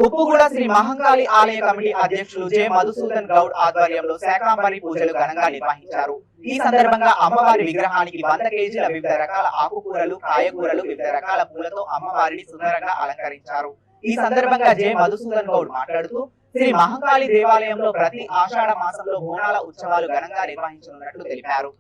ఉప్పుగూడ శ్రీ మహంకాళి ఆలయ కమిటీ అధ్యక్షులు జె మధుసూదన్ గౌడ్ ఆధ్వర్యంలో శాకాంబరి పూజలు ఘనంగా నిర్వహించారు. ఈ సందర్భంగా అమ్మవారి విగ్రహానికి 100 కేజీల వివిధ రకాల ఆకుకూరలు, కాయగూరలు, వివిధ రకాల పూలతో అమ్మవారిని సుందరంగా అలంకరించారు. ఈ సందర్భంగా జె మధుసూదన్ గౌడ్ మాట్లాడుతూ శ్రీ మహంకాళి దేవాలయంలో ప్రతి ఆషాఢ మాసంలో బోనాల ఉత్సవాలు ఘనంగా నిర్వహించనున్నట్లు తెలిపారు.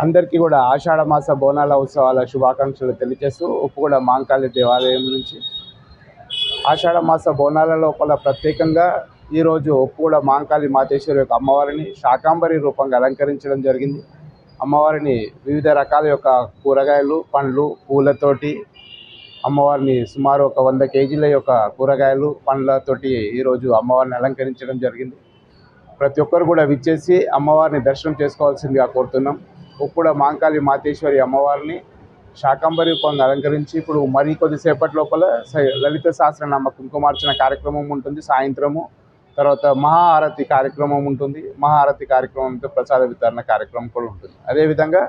అందరికీ కూడా ఆషాఢ మాస బోనాల ఉత్సవాల శుభాకాంక్షలు తెలియజేస్తూ ఉప్పుగూడ మహంకాళి దేవాలయం నుంచి ఆషాఢ మాస బోనాల లోపల ప్రత్యేకంగా ఈరోజు ఉప్పుగూడ మహంకాళి మాతేశ్వరి యొక్క అమ్మవారిని శాకాంబరి రూపంగా అలంకరించడం జరిగింది. అమ్మవారిని వివిధ రకాల యొక్క కూరగాయలు, పండ్లు, పూలతోటి అమ్మవారిని సుమారు ఒక 100 కేజీల యొక్క కూరగాయలు, పండ్లతోటి ఈరోజు అమ్మవారిని అలంకరించడం జరిగింది. ప్రతి ఒక్కరు కూడా విచ్చేసి అమ్మవారిని దర్శనం చేసుకోవాల్సిందిగా కోరుతున్నాం. ఉప్పుగూడ మహంకాళి మాతేశ్వరి అమ్మవారిని శాకాంబరి రూపంగా అలంకరించి ఇప్పుడు మరి కొద్దిసేపటి లోపల లలిత సహస్రనామ కుంకుమార్చన కార్యక్రమం ఉంటుంది. సాయంత్రము తర్వాత మహాఆరతి కార్యక్రమం ఉంటుంది. మహాఆరతి కార్యక్రమంతో ప్రసాద వితరణ కార్యక్రమం కూడా ఉంటుంది. అదేవిధంగా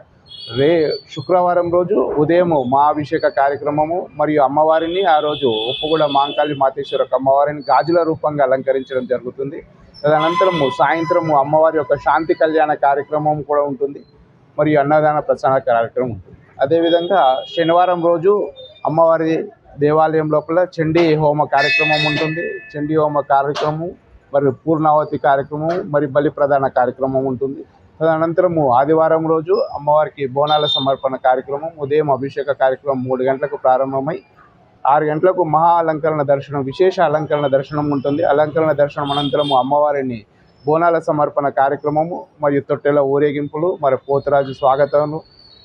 శుక్రవారం రోజు ఉదయం మహాభిషేక కార్యక్రమము మరియు అమ్మవారిని ఆ రోజు ఉప్పుగూడ మహంకాళి మాతేశ్వరి అమ్మవారిని గాజుల రూపంగా అలంకరించడం జరుగుతుంది. తదనంతరము సాయంత్రము అమ్మవారి యొక్క శాంతి కళ్యాణ కార్యక్రమం కూడా ఉంటుంది మరియు అన్నదాన ప్రసాద కార్యక్రమం ఉంటుంది. అదేవిధంగా శనివారం రోజు అమ్మవారి దేవాలయం లోపల చండీ హోమ కార్యక్రమం ఉంటుంది. చండీ హోమ కార్యక్రమం మరియు పూర్ణావతి కార్యక్రమం మరియు బలి ప్రదాన కార్యక్రమం ఉంటుంది. తదనంతరము ఆదివారం రోజు అమ్మవారికి బోనాల సమర్పణ కార్యక్రమం ఉదయం అభిషేక కార్యక్రమం 3 గంటలకు ప్రారంభమై 6 గంటలకు మహా అలంకరణ దర్శనం, విశేష అలంకరణ దర్శనం ఉంటుంది. అలంకరణ దర్శనం అనంతరము అమ్మవారిని బోనాల సమర్పణ కార్యక్రమము మరియు తొట్టెల ఊరేగింపులు, మరి పోతురాజు స్వాగతాలు,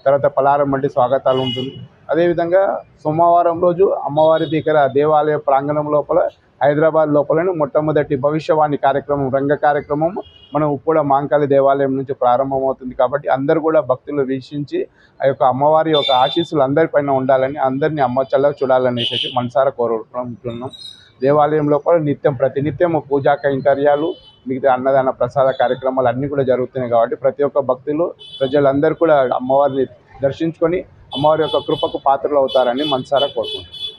తర్వాత పలారం వంటి స్వాగతాలు ఉంటుంది. అదేవిధంగా సోమవారం రోజు అమ్మవారి దగ్గర దేవాలయ ప్రాంగణం లోపల హైదరాబాద్ లోపలని మొట్టమొదటి భవిష్యవాణి కార్యక్రమం, రంగ కార్యక్రమం మనం ఉప్పుగూడ మహంకాళి దేవాలయం నుంచి ప్రారంభమవుతుంది. కాబట్టి అందరూ కూడా భక్తులు వీక్షించి ఆ యొక్క అమ్మవారి యొక్క ఆశీస్సులు అందరిపైన ఉండాలని, అందరినీ అమ్మ చల్లగా చూడాలనేసి మనసారా కోరుకుంటున్నాం. దేవాలయం లోపల ప్రతినిత్యం పూజా కైంకర్యాలు, మిగతా అన్నదాన ప్రసాద కార్యక్రమాలు అన్నీ కూడా జరుగుతున్నాయి. కాబట్టి ప్రతి ఒక్క భక్తులు ప్రజలందరూ కూడా అమ్మవారిని దర్శించుకొని అమ్మవారి యొక్క కృపకు పాత్రలు అవుతారని మనసారా కోరుకుంటున్నాం.